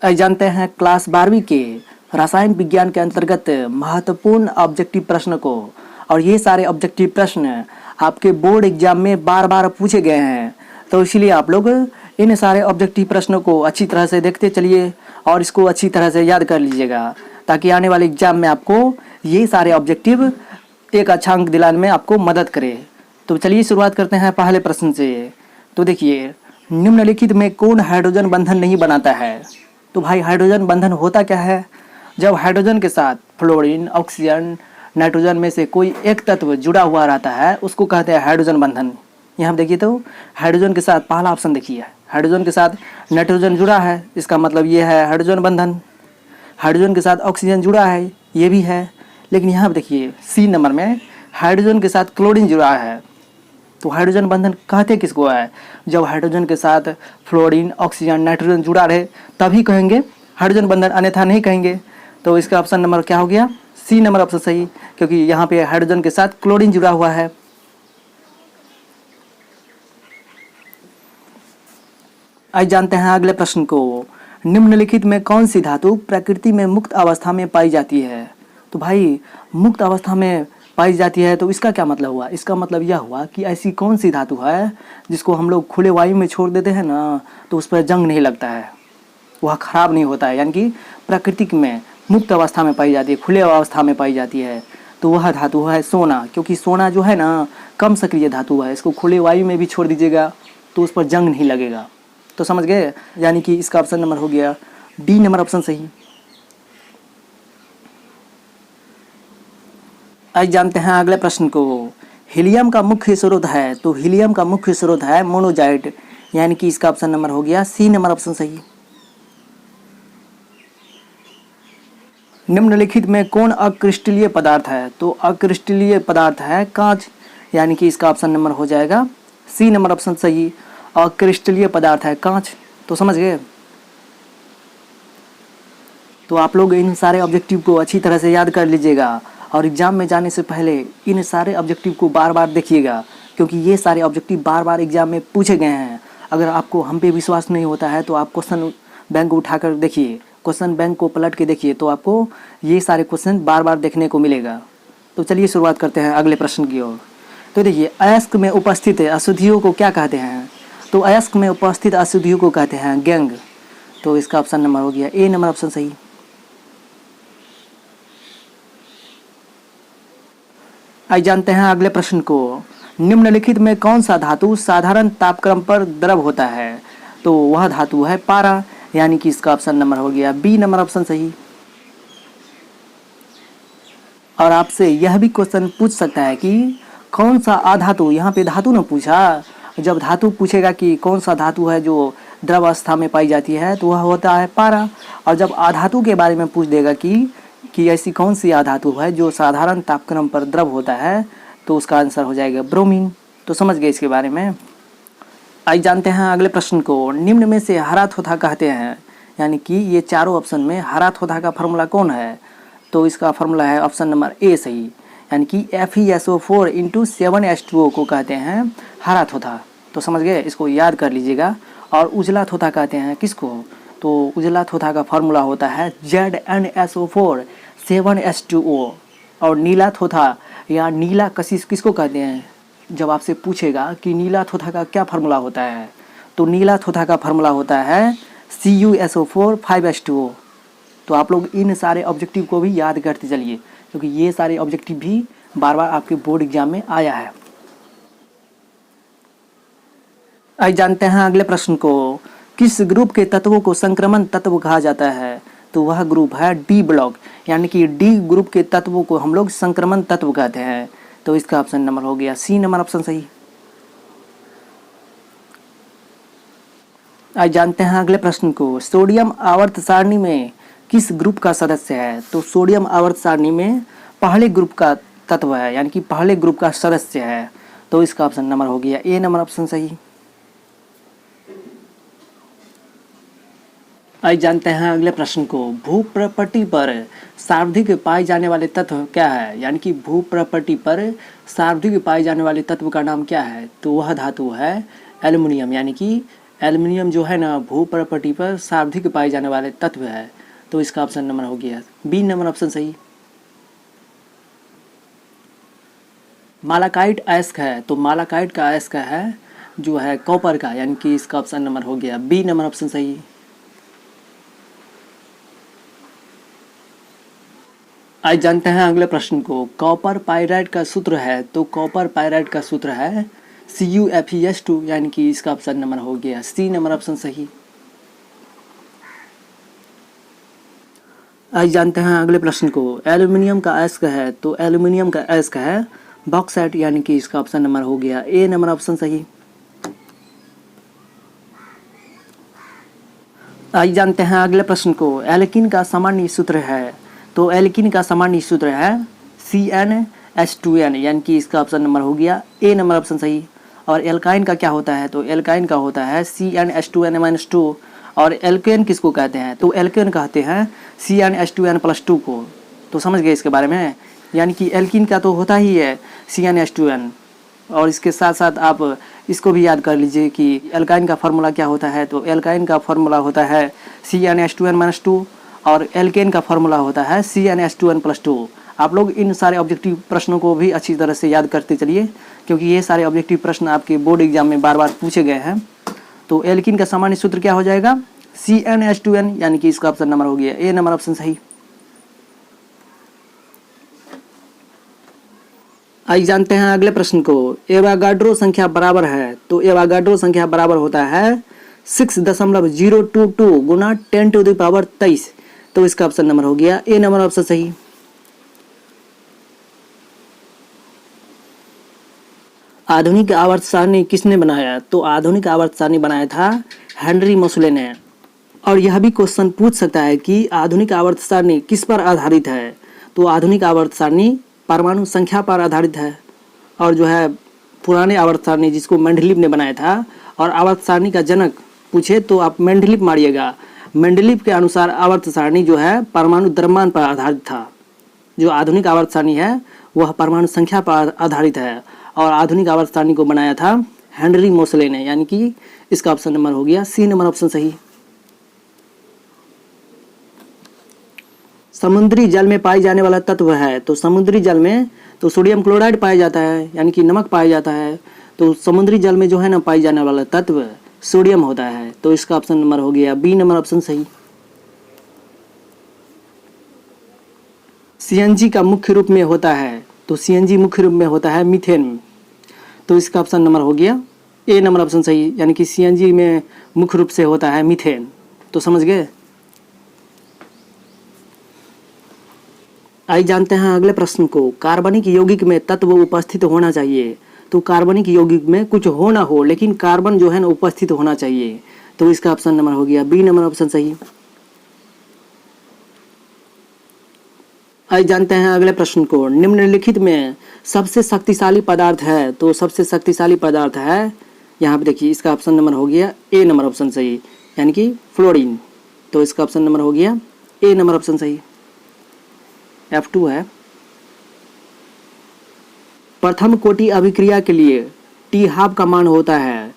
आइए जानते हैं क्लास 12वीं के रसायन विज्ञान के अंतर्गत महत्वपूर्ण ऑब्जेक्टिव प्रश्न को। और ये सारे ऑब्जेक्टिव प्रश्न आपके बोर्ड एग्जाम में बार बार पूछे गए हैं, तो इसीलिए आप लोग इन सारे ऑब्जेक्टिव प्रश्नों को अच्छी तरह से देखते चलिए और इसको अच्छी तरह से याद कर लीजिएगा, ताकि आने वाले एग्जाम में आपको ये सारे ऑब्जेक्टिव एक अच्छा अंक दिलाने में आपको मदद करे। तो चलिए शुरुआत करते हैं पहले प्रश्न से। तो देखिए, निम्नलिखित में कौन हाइड्रोजन बंधन नहीं बनाता है? तो भाई हाइड्रोजन बंधन होता क्या है? जब हाइड्रोजन के साथ फ्लोरीन, ऑक्सीजन, नाइट्रोजन में से कोई एक तत्व जुड़ा हुआ रहता है उसको कहते हैं हाइड्रोजन बंधन। यहाँ देखिए, तो हाइड्रोजन के साथ पहला ऑप्शन देखिए, हाइड्रोजन के साथ नाइट्रोजन जुड़ा है, इसका मतलब ये है हाइड्रोजन बंधन। हाइड्रोजन के साथ ऑक्सीजन जुड़ा है, ये भी है। लेकिन यहाँ पर देखिए सी नंबर में हाइड्रोजन के साथ क्लोरीन जुड़ा है, तो हाइड्रोजन बंधन कहते किसको है? जब हाइड्रोजन के साथ फ्लोरीन, ऑक्सीजन, नाइट्रोजन जुड़ा रहे तभी कहेंगे हाइड्रोजन बंधन, अन्यथा नहीं कहेंगे। तो इसका ऑप्शन नंबर क्या हो गया? सी नंबर ऑप्शन सही, क्योंकि यहाँ पे हाइड्रोजन के साथ क्लोरीन जुड़ा हुआ है। आइए जानते हैं अगले प्रश्न को। निम्नलिखित में कौन सी धातु प्रकृति में मुक्त अवस्था में पाई जाती है? तो भाई मुक्त अवस्था में पाई जाती है, तो इसका क्या मतलब हुआ? इसका मतलब यह हुआ कि ऐसी कौन सी धातु है जिसको हम लोग खुले वायु में छोड़ देते हैं ना, तो उस पर जंग नहीं लगता है, वह खराब नहीं होता है, यानी कि प्राकृतिक में मुक्त अवस्था में पाई जाती है, खुले अवस्था में पाई जाती है। तो वह धातु है सोना, क्योंकि सोना जो है ना कम सक्रिय धातु है, इसको खुले वायु में भी छोड़ दीजिएगा तो उस पर जंग नहीं लगेगा। तो समझ गए, यानी कि इसका ऑप्शन नंबर हो गया डी नंबर ऑप्शन सही। आइए जानते हैं अगले प्रश्न को। हीलियम का मुख्य स्रोत है, तो हीलियम का मुख्य स्रोत है मोनोजाइट, यानी कि इसका ऑप्शन नंबर हो गया सी नंबर ऑप्शन सही। निम्नलिखित में कौन अक्रिस्टलीय पदार्थ है? तो अक्रिस्टलीय पदार्थ है कांच, यानी कि इसका ऑप्शन नंबर हो जाएगा सी नंबर ऑप्शन सही। अक्रिस्टलीय पदार्थ है कांच, तो समझ गए। तो आप लोग इन सारे ऑब्जेक्टिव को अच्छी तरह से याद कर लीजिएगा और एग्जाम में जाने से पहले इन सारे ऑब्जेक्टिव को बार बार देखिएगा, क्योंकि ये सारे ऑब्जेक्टिव बार बार एग्जाम में पूछे गए हैं। अगर आपको हम पे विश्वास नहीं होता है तो आप क्वेश्चन बैंक को उठाकर देखिए, क्वेश्चन बैंक को पलट के देखिए, तो आपको ये सारे क्वेश्चन बार बार देखने को मिलेगा। तो चलिए शुरुआत करते हैं अगले प्रश्न की ओर। तो देखिए, अयस्क में उपस्थित अशुद्धियों को क्या कहते हैं? तो अयस्क में उपस्थित अशुद्धियों को कहते हैं गैंग, तो इसका ऑप्शन नंबर हो गया ए नंबर ऑप्शन सही। आइए जानते हैं अगले प्रश्न को। निम्नलिखित में कौन सा धातु साधारण तापक्रम पर द्रव होता है? तो वह धातु है पारा, यानी कि इसका ऑप्शन नंबर हो गया बी नंबर ऑप्शन सही। और आपसे यह भी क्वेश्चन पूछ सकता है कि कौन सा अधातु, यहाँ पे धातु न पूछा, जब धातु पूछेगा कि कौन सा धातु है जो द्रव अवस्था में पाई जाती है, तो वह होता है पारा। और जब अधातु के बारे में पूछ देगा कि ऐसी कौन सी अधातु है जो साधारण तापक्रम पर द्रव होता है, तो उसका आंसर हो जाएगा ब्रोमीन। तो समझ गए इसके बारे में। आइए जानते हैं अगले प्रश्न को। निम्न में से हरा थोथा कहते हैं, यानी कि ये चारों ऑप्शन में हरा थोथा का फॉर्मूला कौन है? तो इसका फॉर्मूला है ऑप्शन नंबर ए सही, यानी कि FeSO4 × 7H2O को कहते हैं हरा थोथा। तो समझ गए, इसको याद कर लीजिएगा। और उजला थोथा कहते हैं किसको? तो उजला थोथा का फॉर्मूला होता है ZnSO4 7H2O। और नीला थोथा या नीला कशिश किसको कहते हैं? जब आपसे पूछेगा कि नीला थोथा का क्या फार्मूला होता है, तो नीला थोथा का फार्मूला होता है CuSO4 5H2O। तो आप लोग इन सारे ऑब्जेक्टिव को भी याद करते चलिए, क्योंकि ये सारे ऑब्जेक्टिव भी बार बार आपके बोर्ड एग्जाम में आया है। आइए जानते हैं अगले प्रश्न को। किस ग्रुप के तत्वों को संक्रमण तत्व कहा जाता है? तो वह ग्रुप है डी ब्लॉक, यानी कि डी ग्रुप के तत्वों को हम लोग संक्रमण तत्व कहते हैं। तो इसका ऑप्शन नंबर हो गया सी नंबर ऑप्शन सही। आज जानते हैं अगले प्रश्न को। सोडियम आवर्त सारणी में किस ग्रुप का सदस्य है? तो सोडियम आवर्त सारणी में पहले ग्रुप का तत्व है, यानी कि पहले ग्रुप का सदस्य है। तो इसका ऑप्शन नंबर हो गया ए नंबर ऑप्शन सही। आज जानते हैं अगले प्रश्न को। भूप्रपट्टी पर सार्वधिक पाए जाने वाले तत्व क्या है? यानी कि भूप्रपट्टी पर सार्वधिक पाए जाने वाले तत्व का नाम क्या है? तो वह धातु है एल्युमिनियम, यानी कि एल्युमिनियम जो है ना भू प्रॉपर्टी पर सर्वाधिक पाए जाने वाले तत्व है, तो इसका ऑप्शन नंबर हो गया बी नंबर ऑप्शन सही। मालाकाइट अयस्क है, तो मालाकाइट का अयस्क है जो है कॉपर का, यानी कि इसका ऑप्शन नंबर हो गया बी नंबर ऑप्शन सही। आज जानते हैं अगले प्रश्न को। कॉपर पाइराइट का सूत्र है, तो कॉपर पाइराइट का सूत्र है CuFeS2, यानी कि इसका ऑप्शन नंबर हो गया सी नंबर ऑप्शन सही। आज जानते हैं अगले प्रश्न को। एल्युमिनियम का अयस्क है, तो एल्युमिनियम का अयस्क है बॉक्साइट, यानी कि इसका ऑप्शन नंबर हो गया ए नंबर ऑप्शन सही। आज जानते हैं अगले प्रश्न को। एल्कीन का सामान्य सूत्र है, तो एल्कीन का सामान्य सूत्र है CnH2n, यानी कि इसका ऑप्शन नंबर हो गया ए नंबर ऑप्शन सही। और एल्काइन का क्या होता है, तो एल्काइन का होता है CnH2n-2। और एल्केन किसको कहते हैं, तो एल्केन कहते हैं CnH2n+2 को। तो समझ गए इसके बारे में, यानी कि एल्कीन का तो होता ही है CnH2n। और इसके साथ साथ आप इसको भी याद कर लीजिए कि एल्काइन का फार्मूला क्या होता है, तो एल्काइन का फार्मूला होता है CnH2n-2 और एल्केन का फार्मूला होता है CnH2n+2। आप लोग इन सारे ऑब्जेक्टिव प्रश्नों को भी अच्छी तरह से याद करते चलिए, क्योंकि ये सारे ऑब्जेक्टिव प्रश्न आपके बोर्ड एग्जाम में बार बार पूछे गए हैं। तो एल्कीन का सामान्य सूत्र क्या हो जाएगा, CnH2n, यानी कि इसका ऑप्शन नंबर हो गया ए नंबर ऑप्शन सही। आइए जानते हैं अगले प्रश्न को। एवोगाड्रो संख्या बराबर है, तो एवोगाड्रो संख्या बराबर होता है 6.022 गुना 10⁻23, तो इसका ऑप्शन नंबर हो गया ए नंबर ऑप्शन सही। आधुनिक आवर्त सारणी किसने बनाया, तो आधुनिक आवर्त सारणी बनाया था हेनरी मोसले ने। और यह भी क्वेश्चन पूछ सकता है कि आधुनिक आवर्त सारणी किस पर आधारित है, तो आधुनिक आवर्त सारणी परमाणु संख्या पर आधारित है। और जो है पुराने आवर्त सारणी जिसको मेंडलीव ने बनाया था, और आवर्त सारणी का जनक पूछे तो आप मेंडलीव मारिएगा। मेंडलीव के अनुसार आवर्त सारणी जो है परमाणु द्रव्यमान पर आधारित था। जो आधुनिक आवर्त सारणी है वह परमाणु संख्या पर आधारित है, और आधुनिक आवर्त सारणी को बनाया था हेनरी मोसले ने, यानी कि इसका ऑप्शन नंबर हो गया सी नंबर ऑप्शन सही। समुद्री जल में पाए जाने वाला तत्व है, तो समुद्री जल में तो सोडियम क्लोराइड पाया जाता है, यानी कि नमक पाया जाता है। तो समुद्री जल में जो है ना पाई जाने वाला तत्व सोडियम होता है, तो इसका ऑप्शन नंबर हो गया बी नंबर ऑप्शन सही। CNG का मुख्य रूप में होता है, तो CNG मुख्य रूप में होता है मीथेन, तो इसका ऑप्शन नंबर हो गया ए नंबर ऑप्शन सही, यानी कि CNG में मुख्य रूप से होता है मीथेन। तो समझ गए। आइए जानते हैं अगले प्रश्न को। कार्बनिक यौगिक में तत्व उपस्थित होना चाहिए, तो कार्बनिक यौगिक में कुछ हो ना हो लेकिन कार्बन जो है ना उपस्थित होना चाहिए, तो इसका ऑप्शन नंबर हो गया बी नंबर ऑप्शन सही। आइए जानते हैं अगले प्रश्न को। निम्नलिखित में सबसे शक्तिशाली पदार्थ है, तो सबसे शक्तिशाली पदार्थ है, यहाँ पे देखिए इसका ऑप्शन नंबर हो गया ए नंबर ऑप्शन सही, यानी कि फ्लोरीन, तो इसका ऑप्शन नंबर हो गया ए नंबर ऑप्शन सही। F2 है। प्रथम कोटि अभिक्रिया के लिए T½ का मान होता है,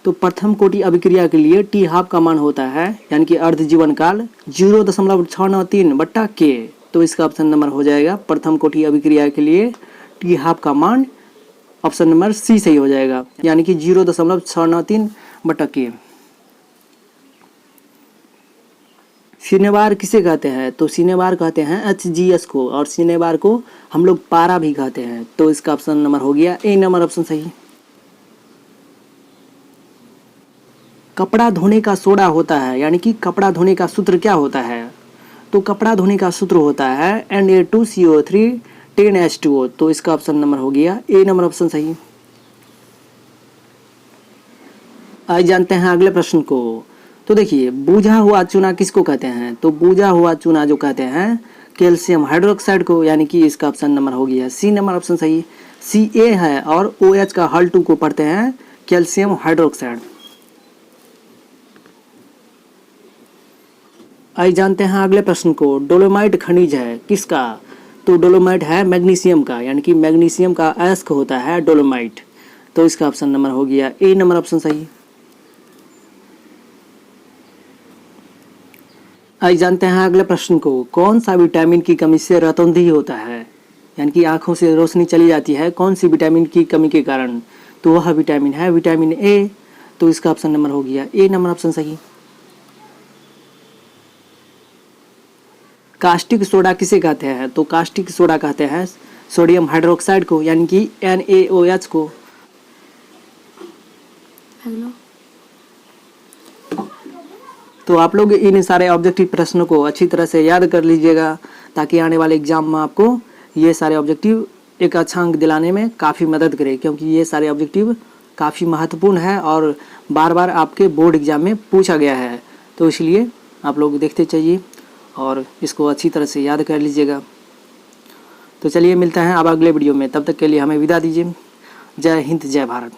तो प्रथम कोटि अभिक्रिया के लिए T½ का मान होता है, यानी कि अर्ध जीवन काल 0.693/K, तो इसका ऑप्शन नंबर हो जाएगा प्रथम कोटि अभिक्रिया के लिए T½ का मान ऑप्शन नंबर सी सही हो जाएगा, यानी कि 0.693/K। सिनेबार किसे कहते हैं, तो सिनेबार कहते हैं HGS को, और सिनेबार को हम लोग पारा भी कहते हैं, तो इसका ऑप्शन नंबर हो गया ए नंबर ऑप्शन सही। कपड़ा धोने का सोडा होता है, यानी कि कपड़ा धोने का सूत्र क्या होता है, तो कपड़ा धोने का सूत्र होता है Na2CO3 10H2O, तो इसका ऑप्शन नंबर हो गया ए नंबर ऑप्शन सही। आइए जानते हैं अगले प्रश्न को। तो देखिए बूझा हुआ चूना किसको कहते हैं, तो बूझा हुआ चूना जो कहते हैं कैल्शियम हाइड्रोक्साइड को, यानी कि इसका ऑप्शन नंबर हो गया सी नंबर ऑप्शन सही। Ca है और OH का हल 2 को पढ़ते हैं कैल्शियम हाइड्रोक्साइड। आइए जानते हैं अगले प्रश्न को। डोलोमाइट खनिज है किसका, तो डोलोमाइट है मैग्नीशियम का, यानी कि मैग्नीशियम का अयस्क होता है डोलोमाइट, तो इसका ऑप्शन नंबर हो गया ए नंबर ऑप्शन सही। आइए जानते हैं अगले प्रश्न को। कौन सा विटामिन की कमी से रतौंधी होता है, यानी कि आंखों से रोशनी चली जाती है, कौन सी विटामिन की कमी के कारण? तो वह विटामिन है विटामिन ए। तो इसका ऑप्शन नंबर हो गया ए नंबर ऑप्शन सही। कास्टिक सोडा किसे कहते हैं? तो कास्टिक सोडा कहते हैं सोडियम हाइड्रोक्साइड को, यानी कि NaOH को। हेलो। तो आप लोग इन सारे ऑब्जेक्टिव प्रश्नों को अच्छी तरह से याद कर लीजिएगा, ताकि आने वाले एग्जाम में आपको ये सारे ऑब्जेक्टिव एक अच्छा अंक दिलाने में काफ़ी मदद करे, क्योंकि ये सारे ऑब्जेक्टिव काफ़ी महत्वपूर्ण है और बार बार आपके बोर्ड एग्जाम में पूछा गया है। तो इसलिए आप लोग देखते चाहिए और इसको अच्छी तरह से याद कर लीजिएगा। तो चलिए मिलते हैं अब अगले वीडियो में, तब तक के लिए हमें विदा दीजिए। जय हिंद, जय भारत।